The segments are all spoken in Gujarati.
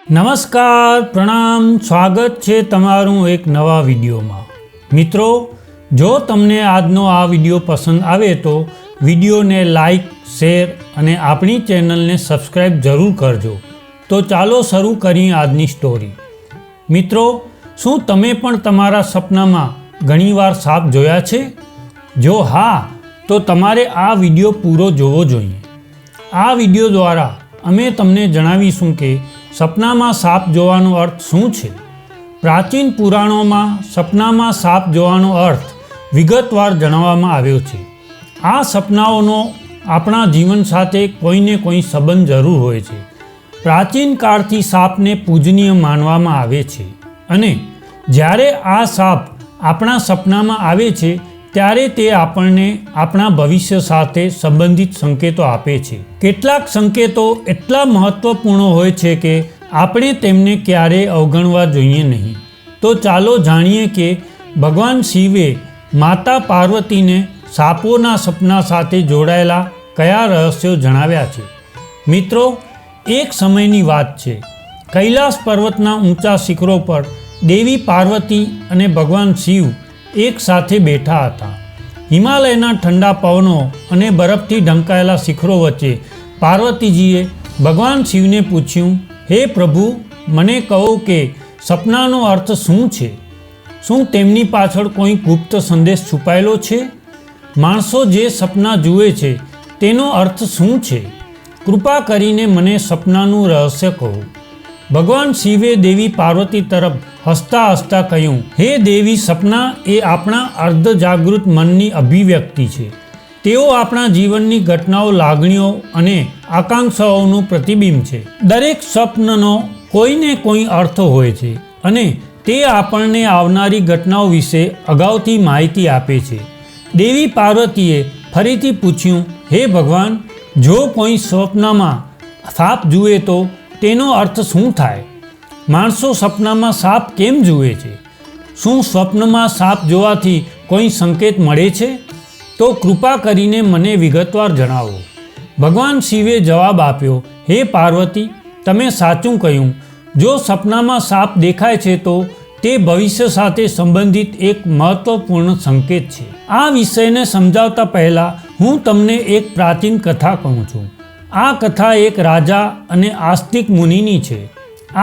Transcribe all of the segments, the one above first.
નમસ્કાર, પ્રણામ, સ્વાગત છે તમારું એક નવા વિડીયોમાં। મિત્રો, જો તમને આજનો આ વિડીયો પસંદ આવે તો વિડીયોને લાઈક, શેર અને આપણી ચેનલને સબસ્ક્રાઈબ જરૂર કરજો। તો ચાલો શરૂ કરીએ આજની સ્ટોરી। મિત્રો, શું તમે પણ તમારા સપનામાં ઘણીવાર સાપ જોયા છે? જો હા, તો તમારે આ વિડીયો પૂરો જોવો જોઈએ। આ વિડીયો દ્વારા અમે તમને જણાવીશું કે સપનામાં સાપ જોવાનો અર્થ શું છે। પ્રાચીન પુરાણોમાં સપનામાં સાપ જોવાનો અર્થ વિગતવાર જણાવવામાં આવ્યો છે। આ સપનાઓનો આપણા જીવન સાથે કોઈને કોઈ સંબંધ જરૂર હોય છે। પ્રાચીન કાળથી સાપને પૂજનીય માનવામાં આવે છે અને જ્યારે આ સાપ આપણા સપનામાં આવે છે ત્યારે તે આપણને આપણા ભવિષ્ય સાથે સંબંધિત સંકેતો આપે છે। કેટલાક સંકેતો એટલા મહત્વપૂર્ણ હોય છે કે આપણે તેમને ક્યારેય અવગણવા જોઈએ નહીં। તો ચાલો જાણીએ કે ભગવાન શિવે માતા પાર્વતીને સાપોના સપના સાથે જોડાયેલા કયા રહસ્યો જણાવ્યા છે। મિત્રો, એક સમયની વાત છે। કૈલાસ પર્વતના ઊંચા શિખરો પર દેવી પાર્વતી અને ભગવાન શિવ એક સાથે બેઠા હતા। હિમાલયના ઠંડા પવનો અને બરફથી ઢંકાયેલા શિખરો વચ્ચે પાર્વતીજીએ ભગવાન શિવને પૂછ્યું, હે પ્રભુ, મને કહો કે સપનાનો અર્થ શું છે? શું તેમની પાછળ કોઈ ગુપ્ત સંદેશ છુપાયેલો છે? માણસો જે સપના જુએ છે તેનો અર્થ શું છે? કૃપા કરીને મને સપનાનું રહસ્ય કહો। ભગવાન શિવે દેવી પાર્વતી તરફ હસતા હસતા કહ્યું, હે દેવી, સપના એ આપણા અર્ધજાગૃત મનની અભિવ્યક્તિ છે। તેઓ આપણા જીવનની ઘટનાઓ, લાગણીઓ અને આકાંક્ષાઓનું પ્રતિબિંબ છે। દરેક સ્વપ્નનો કોઈને કોઈ અર્થ હોય છે અને તે આપણને આવનારી ઘટનાઓ વિશે અગાઉથી માહિતી આપે છે। દેવી પાર્વતીએ ફરીથી પૂછ્યું, હે ભગવાન, જો કોઈ સ્વપ્નમાં સાપ જુએ તો તેનો અર્થ શું થાય? માણસો સપનામાં સાપ કેમ જુએ છે? શું સ્વપ્નમાં સાપ જોવાથી કોઈ સંકેત મળે છે? તો કૃપા કરીને મને વિગતવાર જણાવો। ભગવાન શિવે જવાબ આપ્યો, હે પાર્વતી, તમે સાચું કહ્યું। જો સપનામાં સાપ દેખાય છે તો તે ભવિષ્ય સાથે સંબંધિત એક મહત્વપૂર્ણ સંકેત છે। આ વિષયને સમજાવતા પહેલાં હું તમને એક પ્રાચીન કથા કહું છું। આ કથા એક રાજા અને આસ્તિક મુનિની છે।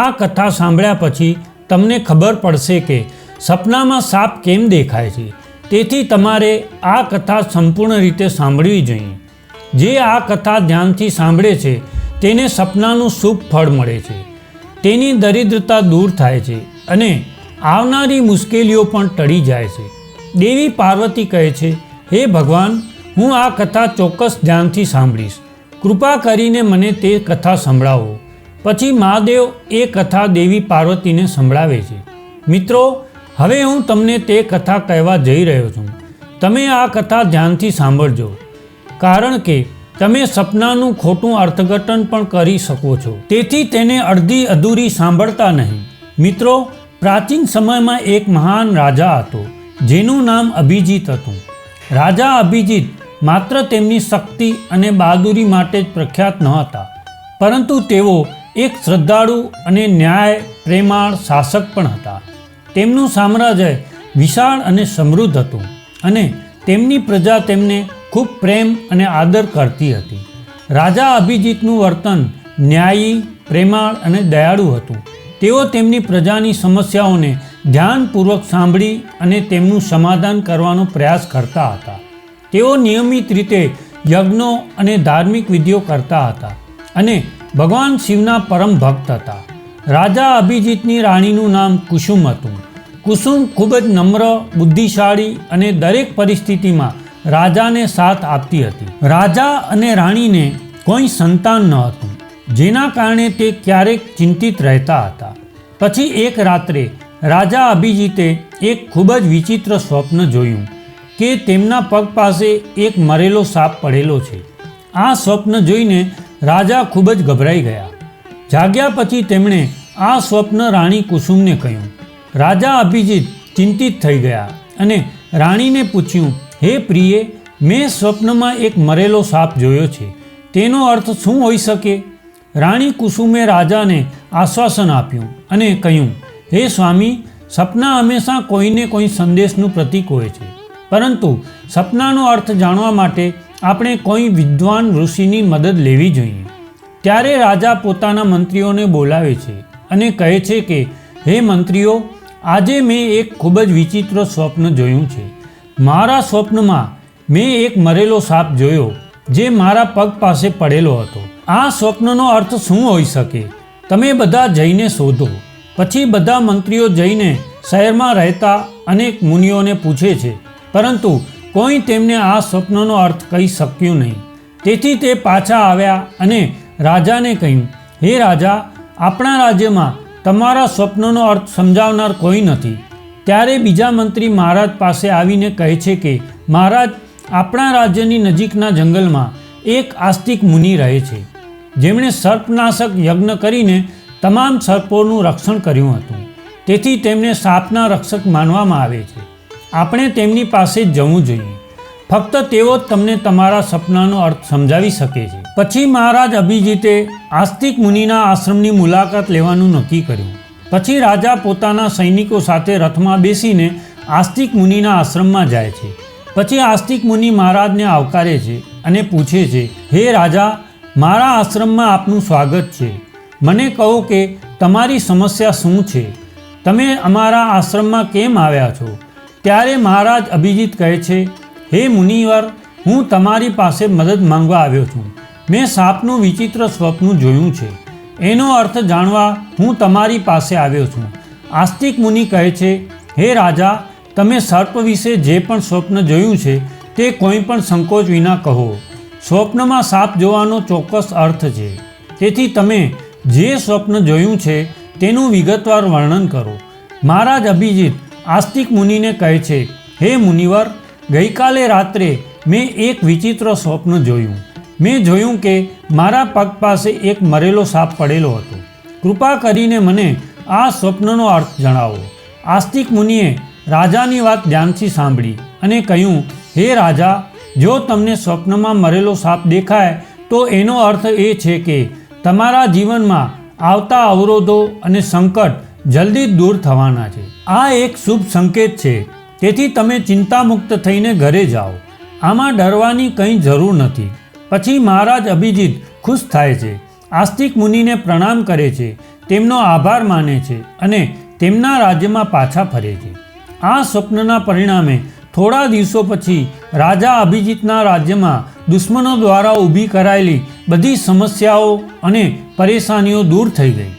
આ કથા સાંભળ્યા પછી તમને ખબર પડશે કે સપનામાં સાપ કેમ દેખાય છે। તેથી તમારે આ કથા સંપૂર્ણ રીતે સાંભળવી જોઈએ। જે આ કથા ધ્યાનથી સાંભળે છે તેને સપનાનું શુભ ફળ મળે છે, તેની દરિદ્રતા દૂર થાય છે અને આવનારી મુશ્કેલીઓ પણ ટળી જાય છે। દેવી પાર્વતી કહે છે, હે ભગવાન, હું આ કથા ચોક્કસ ધ્યાનથી સાંભળીશ। કૃપા કરીને મને તે કથા સંભળાવો। પછી મહાદેવ એ કથા દેવી પાર્વતીને સંભળાવે છે। મિત્રો, હવે હું તમને તે કથા કહેવા જઈ રહ્યો છું। તમે આ કથા ધ્યાનથી સાંભળજો, કારણ કે તમે સપનાનું ખોટું અર્થઘટન પણ કરી શકો છો। તેથી તેને અડધી અધૂરી સાંભળતા નહીં। મિત્રો, પ્રાચીન સમયમાં એક મહાન રાજા હતો જેનું નામ અભિજીત હતું। રાજા અભિજીત માત્ર તેમની શક્તિ અને બહાદુરી માટે જ પ્રખ્યાત ન હતા, પરંતુ તેઓ એક શ્રદ્ધાળુ અને ન્યાય પ્રેમાળ શાસક પણ હતા। તેમનું સામ્રાજ્ય વિશાળ અને સમૃદ્ધ હતું અને તેમની પ્રજા તેમને ખૂબ પ્રેમ અને આદર કરતી હતી। રાજા અભિજીતનું વર્તન ન્યાયી, પ્રેમાળ અને દયાળુ હતું। તેઓ તેમની પ્રજાની સમસ્યાઓને ધ્યાનપૂર્વક સાંભળી અને તેમનું સમાધાન કરવાનો પ્રયાસ કરતા હતા। તેઓ નિયમિત રીતે યજ્ઞો અને ધાર્મિક વિધિઓ કરતા હતા અને ભગવાન શિવના પરમ ભક્ત હતા। રાજા અભિજીતની રાણીનું નામ કુસુમ હતું। કુસુમ ખૂબ જ નમ્ર, બુદ્ધિશાળી અને દરેક પરિસ્થિતિમાં રાજાને સાથ આપતી હતી। રાજા અને રાણીને કોઈ સંતાન ન હતું, જેના કારણે તે ક્યારેક ચિંતિત રહેતા હતા। પછી એક રાત્રે રાજા અભિજીતે એક ખૂબ જ વિચિત્ર સ્વપ્ન જોયું કે તેમના પગ પાસે એક મરેલો સાપ પડેલો છે। આ સ્વપ્ન જોઈને રાજા ખૂબ જ ગભરાઈ ગયા। જાગ્યા પછી તેમણે આ સ્વપ્ન રાણી કુસુમને કહ્યું। રાજા અભિજીત ચિંતિત થઈ ગયા અને રાણીને પૂછ્યું, હે પ્રિય, મેં સ્વપ્નમાં એક મરેલો સાપ જોયો છે, તેનો અર્થ શું હોઈ શકે? રાણી કુસુમે રાજાને આશ્વાસન આપ્યું અને કહ્યું, હે સ્વામી, સપના હંમેશા કોઈને કોઈ સંદેશનું પ્રતીક હોય છે, પરંતુ સપનાનો અર્થ જાણવા માટે આપણે કોઈ વિદ્વાન ઋષિની મદદ લેવી જોઈએ. ત્યારે રાજા પોતાના મંત્રીઓને બોલાવે છે અને કહે છે કે, હે મંત્રીઓ, આજે મેં એક ખૂબ જ વિચિત્ર સ્વપ્ન જોયું છે. મારા સ્વપ્નમાં મેં એક મરેલો સાપ જોયો જે મારા પગ પાસે પડેલો હતો. આ સ્વપ્નનો અર્થ શું હોઈ શકે? તમે બધા જઈને શોધો. પછી બધા મંત્રીઓ જઈને શહેરમાં રહેતા અનેક મુનિઓને પૂછે છે, પરંતુ કોઈ તેમને આ સ્વપ્નનો અર્થ કહી શક્યું નહીં. તેથી તે પાછા આવ્યા અને રાજાને કહ્યું, હે રાજા, આપણા રાજ્યમાં તમારા સ્વપ્નનો અર્થ સમજાવનાર કોઈ નથી. ત્યારે બીજા મંત્રી મહારાજ પાસે આવીને કહે છે કે, મહારાજ, આપણા રાજ્યની નજીકના જંગલમાં એક આસ્તિક મુનિ રહે છે, જેમણે સર્પનાશક યજ્ઞ કરીને તમામ સર્પોનું રક્ષણ કર્યું હતું. તેથી તેમને સાપના રક્ષક માનવામાં આવે છે. આપણે તેમની પાસે જવું જોઈએ. ફક્ત તેઓ જ તમને તમારા સપનાનો અર્થ સમજાવી શકે છે. પછી મહારાજ અભિજીતે આસ્તિક મુનિના આશ્રમની મુલાકાત લેવાનું નક્કી કર્યું. પછી રાજા પોતાના સૈનિકો સાથે રથમાં બેસીને આસ્તિક મુનિના આશ્રમમાં જાય છે. પછી આસ્તિક મુનિ મહારાજને આવકારે છે અને પૂછે છે, હે રાજા, મારા આશ્રમમાં આપનું સ્વાગત છે. મને કહો કે તમારી સમસ્યા શું છે? તમે અમારા આશ્રમમાં કેમ આવ્યા છો? ત્યારે મહારાજ અભિજીત કહે છે, હે મુનિવર, હું તમારી પાસે મદદ માંગવા આવ્યો છું. મેં સાપનું વિચિત્ર સ્વપ્ન જોયું છે. એનો અર્થ જાણવા હું તમારી પાસે આવ્યો છું. આસ્તિક મુનિ કહે છે, હે રાજા, તમે સર્પ વિશે જે પણ સ્વપ્ન જોયું છે તે કોઈ પણ સંકોચ વિના કહો. સ્વપ્નમાં સાપ જોવાનો ચોક્કસ અર્થ છે. તેથી તમે જે સ્વપ્ન જોયું છે તેનું વિગતવાર વર્ણન કરો. મહારાજ અભિજીત આસ્તિક મુનિને કહે છે, હે મુનિવર, ગઈકાલે રાત્રે મેં એક વિચિત્ર સ્વપ્ન જોયું. મેં જોયું કે મારા પગ પાસે એક મરેલો સાપ પડેલો હતો. કૃપા કરીને મને આ સ્વપ્નનો અર્થ જણાવો. આસ્તિક મુનિએ રાજાની વાત ધ્યાનથી સાંભળી અને કહ્યું, હે રાજા, જો તમને સ્વપ્નમાં મરેલો સાપ દેખાય તો એનો અર્થ એ છે કે તમારા જીવનમાં આવતા અવરોધો અને સંકટ જલ્દી જ દૂર થવાના છે. આ એક શુભ સંકેત છે. તેથી તમે ચિંતામુક્ત થઈને ઘરે જાઓ. આમાં ડરવાની કંઈ જરૂર નથી. પછી મહારાજ અભિજીત ખુશ થાય છે, આસ્તિક મુનિને પ્રણામ કરે છે, તેમનો આભાર માને છે અને તેમના રાજ્યમાં પાછા ફરે છે. આ સ્વપ્નના પરિણામે થોડા દિવસો પછી રાજા અભિજીતના રાજ્યમાં દુશ્મનો દ્વારા ઊભી કરાયેલી બધી સમસ્યાઓ અને પરેશાનીઓ દૂર થઈ ગઈ.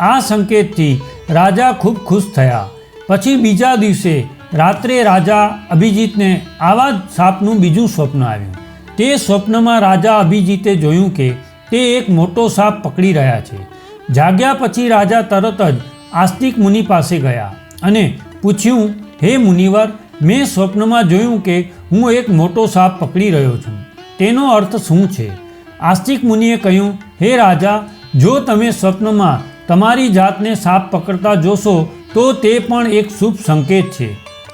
આ સંકેતથી રાજા ખૂબ ખુશ થયા. પછી બીજા દિવસે રાત્રે રાજા અભિજીતને આવા જ સાપનું બીજું સ્વપ્ન આવ્યું. તે સ્વપ્નમાં રાજા અભિજીતે જોયું કે તે એક મોટો સાપ પકડી રહ્યા છે. જાગ્યા પછી રાજા તરત જ આસ્તિક મુનિ પાસે ગયા અને પૂછ્યું, હે મુનિવર, મેં સ્વપ્નમાં જોયું કે હું એક મોટો સાપ પકડી રહ્યો છું. તેનો અર્થ શું છે? આસ્તિક મુનિએ કહ્યું, હે રાજા, જો તમે સ્વપ્નમાં તમારી જાતને સાપ પકડતા જોશો તો તે પણ એક શુભ સંકેત છે.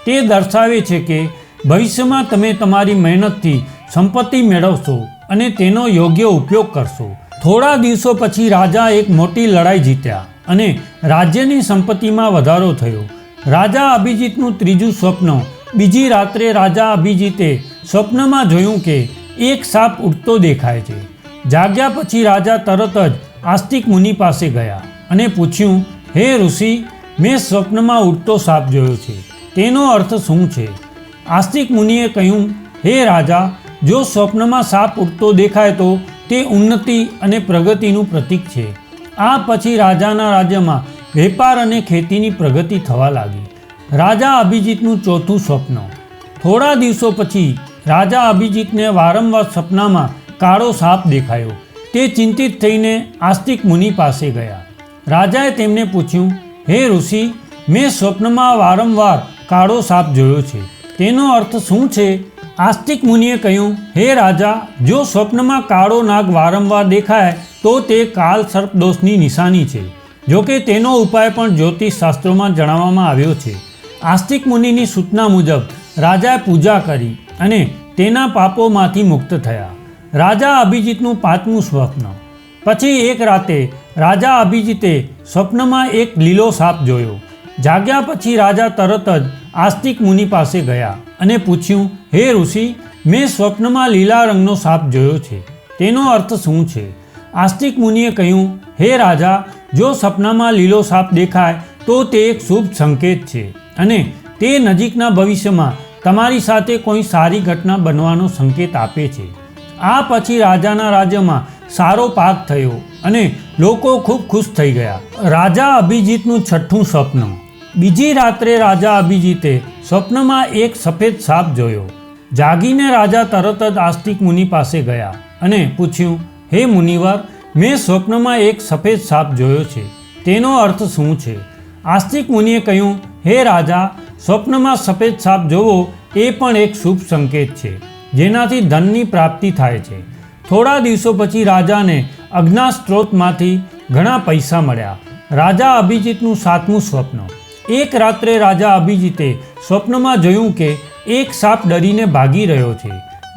તે દર્શાવે છે કે ભવિષ્યમાં તમે તમારી મહેનતથી સંપત્તિ મેળવશો અને તેનો યોગ્ય ઉપયોગ કરશો. થોડા દિવસો પછી રાજા એક મોટી લડાઈ જીત્યા અને રાજ્યની સંપત્તિમાં વધારો થયો. રાજા અભિજીતનું ત્રીજું સ્વપ્ન. બીજી રાત્રે રાજા અભિજીતે સ્વપ્નમાં જોયું કે એક સાપ ઉડતો દેખાય છે. જાગ્યા પછી રાજા તરત જ આસ્તિક મુનિ પાસે ગયા અને પૂછ્યું, હે ઋષિ, મેં સ્વપ્નમાં ઉડતો સાપ જોયો છે. તેનો અર્થ શું છે? આસ્તિક મુનિએ કહ્યું, હે રાજા, જો સ્વપ્નમાં સાપ ઉડતો દેખાય તો તે ઉન્નતિ અને પ્રગતિનું પ્રતીક છે. આ પછી રાજાના રાજ્યમાં વેપાર અને ખેતીની પ્રગતિ થવા લાગી. રાજા અભિજીતનું ચોથું સ્વપ્ન. થોડા દિવસો પછી રાજા અભિજીતને વારંવાર સપનામાં કાળો સાપ દેખાયો. તે ચિંતિત થઈને આસ્તિક મુનિ પાસે ગયા. રાજાએ તેમને પૂછ્યું, હે ઋષિ, મેં સ્વપ્નમાં વારંવાર કાળો સાપ જોયો છે. તેનો અર્થ શું છે? આસ્તિક મુનિએ કહ્યું, હે રાજા, જો સ્વપ્નમાં કાળો નાગ વારંવાર દેખાય તો તે કાળ સર્પ દોષની નિશાની છે. જોકે તેનો ઉપાય પણ જ્યોતિષ શાસ્ત્રોમાં જણાવવામાં આવ્યો છે. આસ્તિક મુનિની સૂચના મુજબ રાજાએ પૂજા કરી અને તેના પાપોમાંથી મુક્ત થયા. રાજા અભિજીતનું પાંચમું સ્વપ્ન. પછી એક રાતે રાજા અભિજીતે સ્વપ્નમાં એક લીલો સાપ જોયો. જાગ્યા પછી રાજા તરત જ આસ્તિક મુનિ પાસે ગયા અને પૂછ્યું, હે ઋષિ, મેં સ્વપ્નમાં લીલા રંગનો સાપ જોયો છે, તેનો અર્થ શું છે? આસ્તિક મુનિએ કહ્યું, હે રાજા, જો સપનામાં લીલો સાપ દેખાય તો તે એક શુભ સંકેત છે અને તે નજીકના ભવિષ્યમાં તમારી સાથે કોઈ સારી ઘટના બનવાનો સંકેત આપે છે. આ પછી રાજાના રાજ્યમાં સારો પાક થયો અને લોકો ખૂબ ખુશ થઈ ગયા. રાજા અભિજીતનું છઠ્ઠું સ્વપ્ન. બીજી રાત્રે રાજા અભિજીતે સ્વપ્નમાં એક સફેદ સાપ જોયો. જાગીને રાજા તરત જ આસ્તિક મુનિ પાસે ગયા અને પૂછ્યું, હે મુનિવર, મેં સ્વપ્નમાં એક સફેદ સાપ જોયો છે, તેનો અર્થ શું છે? આસ્તિક મુનિએ કહ્યું, હે રાજા, સ્વપ્નમાં સફેદ સાપ જોવો એ પણ એક શુભ સંકેત છે, જેનાથી ધનની પ્રાપ્તિ થાય છે. થોડા દિવસો પછી રાજાને અજ્ઞાત સ્ત્રોતમાંથી ઘણા પૈસા મળ્યા. રાજા અભિજીતનું સાતમું સ્વપ્ન. એક રાત્રે રાજા અભિજીતે સ્વપ્નમાં જોયું કે એક સાપ ડરીને ભાગી રહ્યો છે.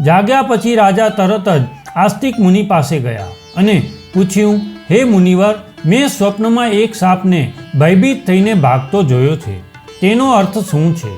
જાગ્યા પછી રાજા તરત જ આસ્તિક મુનિ પાસે ગયા અને પૂછ્યું, હે મુનિવર, મેં સ્વપ્નમાં એક સાપને ભયભીત થઈને ભાગતો જોયો છે, તેનો અર્થ શું છે?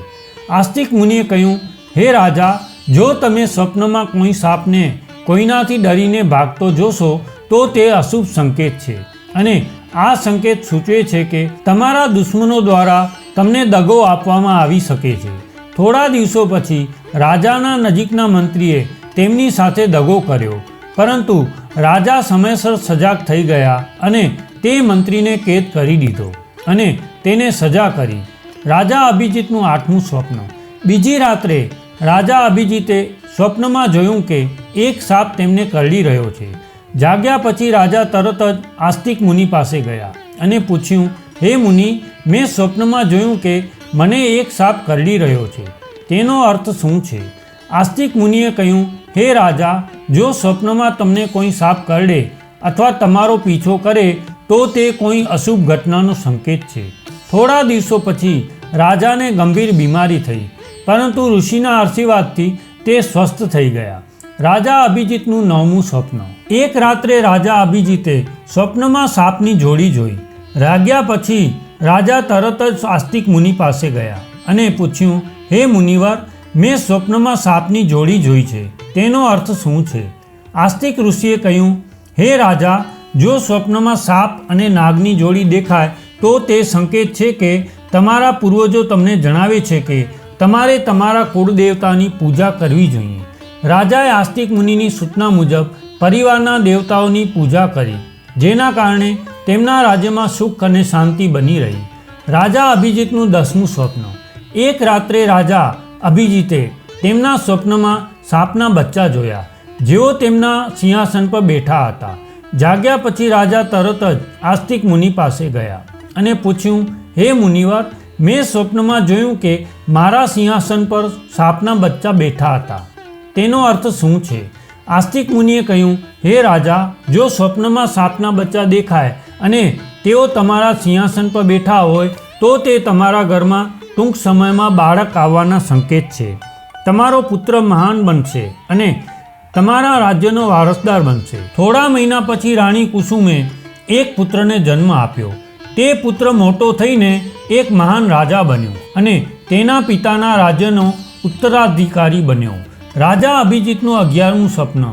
આસ્તિક મુનિએ કહ્યું, હે રાજા, જો તમે સ્વપ્નમાં કોઈ સાપને કોઈનાથી ડરીને ભાગતો જોશો તો તે અશુભ સંકેત છે અને આ સંકેત સૂચવે છે કે તમારા દુશ્મનો દ્વારા તમને દગો આપવામાં આવી શકે છે. થોડા દિવસો પછી રાજાના નજીકના મંત્રીએ તેમની સાથે દગો કર્યો, પરંતુ રાજા સમયસર સજાગ થઈ ગયા અને તે મંત્રીને કેદ કરી દીધો અને તેને સજા કરી. રાજા અભિજીતનું આઠમું સ્વપ્ન. બીજી રાત્રે રાજા અભિજીતે સ્વપ્નમાં જોયું કે એક સાપ તેમને કરડી રહ્યો છે. જાગ્યા પછી રાજા તરત જ આસ્તિક મુનિ પાસે ગયા અને પૂછ્યું, હે મુનિ, મેં સ્વપ્નમાં જોયું કે મને એક સાપ કરડી રહ્યો છે, તેનો અર્થ શું છે? આસ્તિક મુનિએ કહ્યું, હે રાજા, જો સ્વપ્નમાં તમને કોઈ સાપ કરડે અથવા તમારો પીછો કરે તો તે કોઈ અશુભ ઘટનાનો સંકેત છે. થોડા દિવસો પછી રાજાને ગંભીર બીમારી થઈ, પરંતુ ઋષિના આશીર્વાદથી તે સ્વસ્થ થઈ ગયા. રાજા અભિજીતનું નવમું સ્વપ્ન. એક રાત્રે રાજા અભિજીતે સ્વપ્નમાં સાપની જોડી જોઈ. જાગ્યા પછી રાજા તરત જ આસ્તિક મુનિ પાસે ગયા અને પૂછ્યું, હે મુનિવર, મેં સ્વપ્નમાં સાપની જોડી જોઈ છે, તેનો અર્થ શું છે? આસ્તિક ઋષિએ કહ્યું, હે રાજા, જો સ્વપ્નમાં સાપ અને નાગની જોડી દેખાય તો તે સંકેત છે કે તમારા પૂર્વજો તમને જણાવે છે કે તમારે તમારા કુળદેવતાની પૂજા કરવી જોઈએ. રાજાએ આસ્તિક મુનિની સૂચના મુજબ પરિવારના દેવતાઓની પૂજા કરી, જેના કારણે તેમના રાજ્યમાં સુખ અને શાંતિ બની રહી. રાજા અભિજીતનું 10મું સ્વપ્ન. એક રાત્રે રાજા અભિજીતે તેમના સ્વપ્નમાં સાપના બચ્ચા જોયા, જેઓ તેમના સિંહાસન પર બેઠા હતા. જાગ્યા પછી રાજા તરત જ આસ્તિક મુનિ પાસે ગયા અને પૂછ્યું, હે મુનિવર, મેં સ્વપ્નમાં જોયું કે મારા સિંહાસન પર સાપના બચ્ચા બેઠા હતા, તેનો અર્થ શું છે? આસ્તિક મુનિએ કહ્યું, હે રાજા, જો સ્વપ્નમાં સાપના બચ્ચા દેખાય અને તેઓ તમારા સિંહાસન પર બેઠા હોય તો તે તમારા ઘરમાં ટૂંક સમયમાં બાળક આવવાના સંકેત છે. તમારો પુત્ર મહાન બનશે અને તમારા રાજ્યનો વારસદાર બનશે. થોડા મહિના પછી રાણી કુસુમે એક પુત્રને જન્મ આપ્યો. તે પુત્ર મોટો થઈને એક મહાન રાજા બન્યો અને તેના પિતાના રાજ્યનો ઉત્તરાધિકારી બન્યો. રાજા અભિજીતનું 11મું સ્વપ્ન.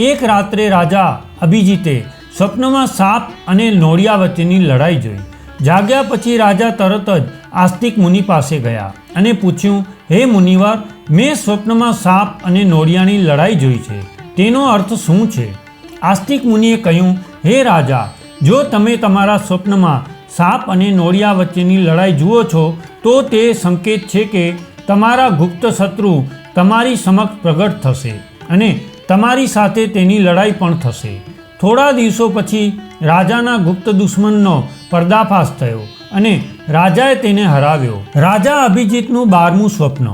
એક રાત્રે રાજા અભિજીતે સ્વપ્નમાં સાપ અને નોળિયા વચ્ચેની લડાઈ જોઈ. જાગ્યા પછી રાજા તરત જ આસ્તિક મુનિ પાસે ગયા અને પૂછ્યું, હે મુનિવર, મેં સ્વપ્નમાં સાપ અને નોળિયાની લડાઈ જોઈ છે, તેનો અર્થ શું છે? આસ્તિક મુનિએ કહ્યું, હે રાજા, જો તમે તમારા સ્વપ્નમાં સાપ અને નોળિયા વચ્ચેની લડાઈ જુઓ છો તો તે સંકેત છે કે તમારા ગુપ્ત શત્રુ તમારી સમક્ષ પ્રગટ થશે અને તમારી સાથે તેની લડાઈ પણ થશે. થોડા દિવસો પછી રાજાના ગુપ્ત દુશ્મનનો પર્દાફાશ થયો અને રાજાએ તેને હરાવ્યો. રાજા અભિજીતનું 12મું સ્વપ્ન.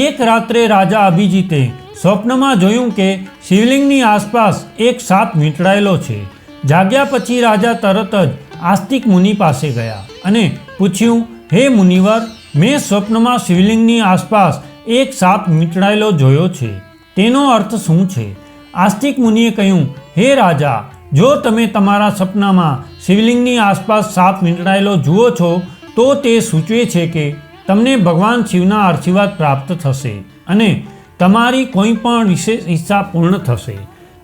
એક રાત્રે રાજા અભિજીતે સ્વપ્નમાં જોયું કે શિવલિંગની આસપાસ એક સાપ વીંટળાયેલો છે. જાગ્યા પછી રાજા તરત જ આસ્તિક મુનિ પાસે ગયા અને પૂછ્યું, હે મુનિવર, મેં સ્વપ્નમાં શિવલિંગની આસપાસ એક સાપ વીંટળાયેલો જોયો છે, તેનો અર્થ શું છે? આસ્તિક મુનિએ કહ્યું, હે રાજા, જો તમે તમારા સપનામાં શિવલિંગની આસપાસ સાપ વીંટળાયેલો જુઓ છો તો તે સૂચવે છે કે તમને ભગવાન શિવના આશીર્વાદ પ્રાપ્ત થશે અને તમારી કોઈ પણ વિશેષ ઈચ્છા પૂર્ણ થશે.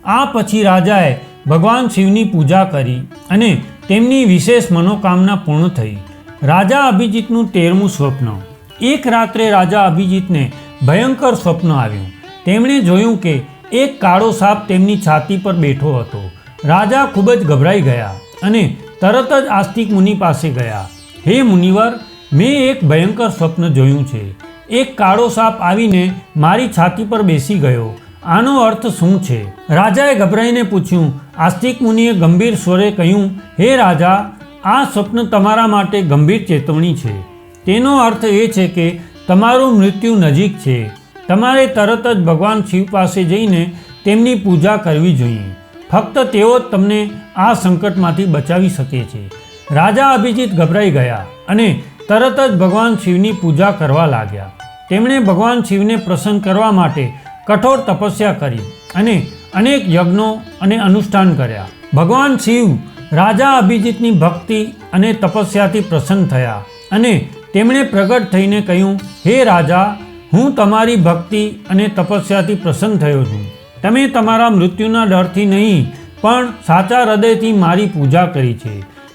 આ પછી રાજાએ ભગવાન શિવની પૂજા કરી અને તેમની વિશેષ મનોકામના પૂર્ણ થઈ. રાજા અભિજીતનું 13મું સ્વપ્ન. એક રાત્રે રાજા અભિજીતને ભયંકર સ્વપ્ન આવ્યું. તેમણે જોયું કે એક કાળો સાપ તેમની છાતી પર બેઠો હતો. રાજા ખૂબ જ ગભરાઈ ગયા અને તરત જ આસ્તિક મુનિ પાસે ગયા. હે મુનિવર, મેં એક ભયંકર સ્વપ્ન જોયું છે. એક કાળો સાપ આવીને મારી છાતી પર બેસી ગયો. આનો અર્થ શું છે? રાજાએ ગભરાઈને પૂછ્યું. આસ્તિક મુનિએ ગંભીર સ્વરે કહ્યું, હે રાજા, આ સ્વપ્ન તમારા માટે ગંભીર ચેતવણી છે. તેનો અર્થ એ છે કે તમારું મૃત્યુ નજીક છે. તમારે તરત જ ભગવાન શિવ પાસે જઈને તેમની પૂજા કરવી જોઈએ. ફક્ત તેઓ જ તમને આ સંકટમાંથી બચાવી શકે છે. રાજા અભિજીત ગભરાઈ ગયા અને તરત જ ભગવાન શિવની પૂજા કરવા લાગ્યા. તેમણે ભગવાન શિવને પ્રસન્ન કરવા માટે કઠોર તપસ્યા કરી અને અનેક યજ્ઞો અને અનુષ્ઠાન કર્યા. ભગવાન શિવ રાજા અભિજીતની ભક્તિ અને તપસ્યાથી પ્રસન્ન થયા અને તેમણે પ્રગટ થઈને કહ્યું, હે રાજા, હું તમારી ભક્તિ અને તપસ્યાથી પ્રસન્ન થયો છું. તમે તમારા મૃત્યુના ડરથી નહીં પણ સાચા હૃદયથી મારી પૂજા કરી છે.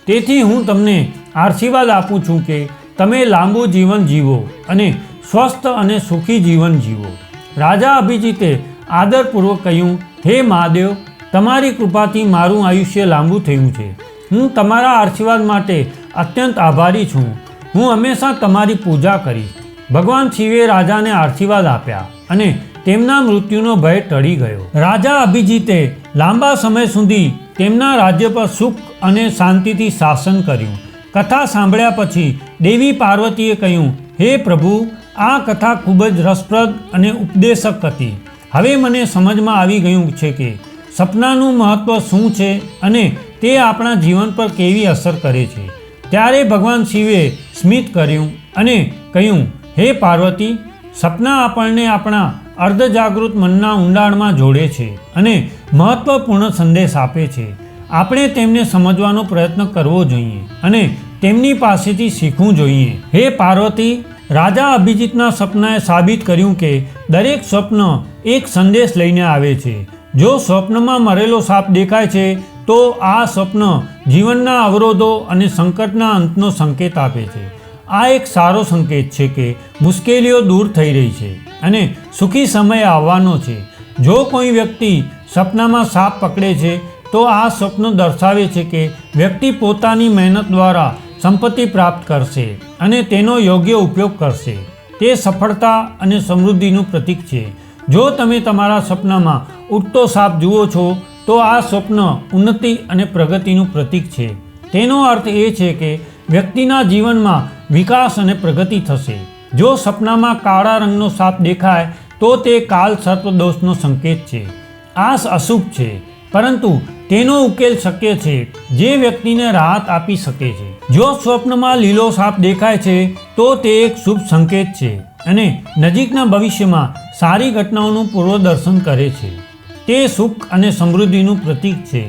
તેથી હું તમને આશીર્વાદ આપું છું કે તમે લાંબુ જીવન જીવો અને સ્વસ્થ અને સુખી જીવન જીવો. રાજા અભિજીતે આદરપૂર્વક કહ્યું, હે મહાદેવ, તમારી કૃપાથી મારું આયુષ્ય લાંબુ થયું છે. હું તમારા આશીર્વાદ માટે અત્યંત આભારી છું. હું હંમેશા તમારી પૂજા કરીશ. ભગવાન શિવે રાજાને આશીર્વાદ આપ્યા અને તેમના મૃત્યુનો ભય ટળી ગયો. રાજા અભિજીતે લાંબા સમય સુધી તેમના રાજ્ય પર સુખ અને શાંતિથી શાસન કર્યું. કથા સાંભળ્યા પછી દેવી પાર્વતીએ કહ્યું, હે પ્રભુ, આ કથા ખૂબ જ રસપ્રદ અને ઉપદેશક હતી. હવે મને સમજમાં આવી ગયું છે કે સપનાનું મહત્ત્વ શું છે અને તે આપણા જીવન પર કેવી અસર કરે છે. ત્યારે ભગવાન શિવે સ્મિત કર્યું અને કહ્યું, હે પાર્વતી, સપના આપણને આપણા અર્ધજાગૃત મનના ઊંડાણમાં જોડે છે અને મહત્ત્વપૂર્ણ સંદેશ આપે છે. આપણે તેમને સમજવાનો પ્રયત્ન કરવો જોઈએ અને તેમની પાસેથી શીખવું જોઈએ. હે પાર્વતી, રાજા અભિજીતના સપનાએ સાબિત કર્યું કે દરેક સ્વપ્ન એક સંદેશ લઈને આવે છે. જો સ્વપ્નમાં મરેલો સાપ દેખાય છે તો આ સ્વપ્ન જીવનના અવરોધો અને સંકટના અંતનો સંકેત આપે છે. આ એક સારો સંકેત છે કે મુશ્કેલીઓ દૂર થઈ રહી છે અને સુખી સમય આવવાનો છે. જો કોઈ વ્યક્તિ સપનામાં સાપ પકડે છે તો આ સ્વપ્ન દર્શાવે છે કે વ્યક્તિ પોતાની મહેનત દ્વારા સંપત્તિ પ્રાપ્ત કરશે અને તેનો યોગ્ય ઉપયોગ કરશે. તે સફળતા અને સમૃદ્ધિનું પ્રતીક છે. જો તમે તમારા સપનામાં ઉડતો સાપ જુઓ છો તો આ સ્વપ્ન ઉન્નતિ અને પ્રગતિનું પ્રતીક છે. તેનો અર્થ એ છે કે વ્યક્તિના જીવનમાં વિકાસ અને પ્રગતિ થશે. જો સપનામાં કાળા રંગનો સાપ દેખાય તો તે કાલ સર્પદોષનો સંકેત છે. આ અશુભ છે, પરંતુ તેનો ઉકેલ શક્ય છે જે વ્યક્તિને રાહત આપી શકે છે. જો સ્વપ્નમાં લીલો સાપ દેખાય છે તો તે એક શુભ સંકેત છે અને નજીકના ભવિષ્યમાં સારી ઘટનાઓનું પૂર્વદર્શન કરે છે. તે સુખ અને સમૃદ્ધિનું પ્રતીક છે.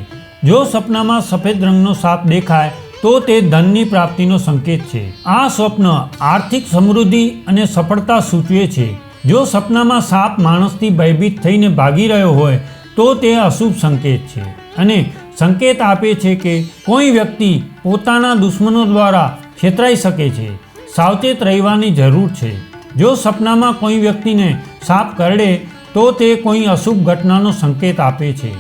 જો સપનામાં સફેદ રંગનો સાપ દેખાય તો તે ધનની પ્રાપ્તિનો સંકેત છે. આ સ્વપ્ન આર્થિક સમૃદ્ધિ અને સફળતા સૂચવે છે. જો સપનામાં સાપ માણસથી ભયભીત થઈને ભાગી રહ્યો હોય તો તે અશુભ સંકેત છે અને સંકેત આપે છે કે કોઈ વ્યક્તિ પોતાના દુશ્મનો દ્વારા છેતરાઈ શકે છે. સાવચેત રહેવાની જરૂર છે. જો સપનામાં કોઈ વ્યક્તિને સાપ કરડે તો તે કોઈ અશુભ ઘટનાનો સંકેત આપે છે,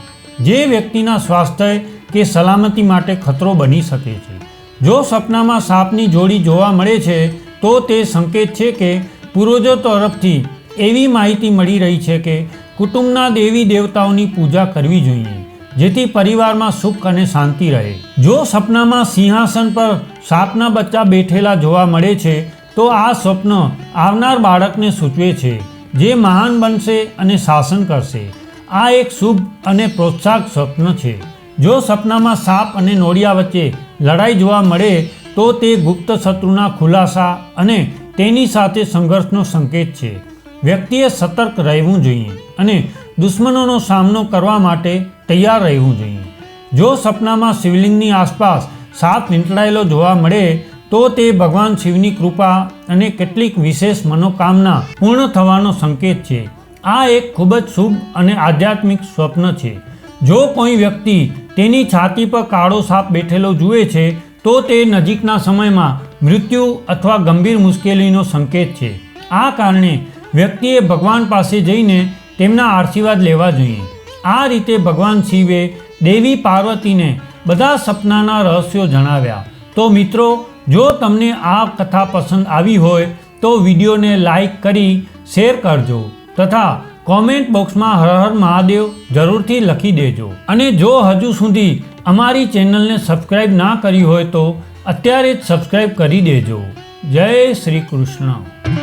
જે વ્યક્તિના સ્વાસ્થ્ય કે સલામતી માટે ખતરો બની શકે છે. જો સપનામાં સાપની જોડી જોવા મળે છે તો તે સંકેત છે કે પૂર્વજો તરફથી એવી માહિતી મળી રહી છે કે કુટુંબના દેવી દેવતાઓની પૂજા કરવી જોઈએ, જેથી પરિવારમાં સુખ અને શાંતિ રહે. જો સપનામાં સિંહાસન પર સાપના બચ્ચા બેઠેલા જોવા મળે છે તો આ સ્વપ્ન આવનાર બાળકને સૂચવે છે, જે મહાન બનશે અને શાસન કરશે. આ એક શુભ અને પ્રોત્સાહક સ્વપ્ન છે. જો સપનામાં સાપ અને નોળિયા વચ્ચે લડાઈ જોવા મળે તો તે ગુપ્ત શત્રુના ખુલાસા અને તેની સાથે સંઘર્ષનો સંકેત છે. વ્યક્તિએ સતર્ક રહેવું જોઈએ અને દુશ્મનોનો સામનો કરવા માટે તૈયાર રહેવું જોઈએ. જો સપનામાં શિવલિંગની આસપાસ સાપ વીંટળાયેલો જોવા મળે તો તે ભગવાન શિવની કૃપા અને કેટલીક વિશેષ મનોકામના પૂર્ણ થવાનો સંકેત છે. આ એક ખૂબ જ શુભ અને આધ્યાત્મિક સ્વપ્ન છે. જો કોઈ વ્યક્તિ તેની છાતી પર કાળો સાપ બેઠેલો જુએ છે તો તે નજીકના સમયમાં મૃત્યુ અથવા ગંભીર મુશ્કેલીનો સંકેત છે. આ કારણે વ્યક્તિએ ભગવાન પાસે જઈને તેમના આશીર્વાદ લેવા જોઈએ. આ રીતે ભગવાન શિવે દેવી પાર્વતીને બધા સપનાના રહસ્યો જણાવ્યા. તો મિત્રો, જો તમને આ કથા પસંદ આવી હોય તો વિડીયોને લાઈક કરી શેર કરજો તથા કોમેન્ટ બોક્સમાં હર હર મહાદેવ જરૂરથી લખી દેજો. અને જો હજુ સુધી અમારી ચેનલને સબસ્ક્રાઈબ ના કરી હોય તો અત્યારે જ સબસ્ક્રાઈબ કરી દેજો. જય શ્રી કૃષ્ણ.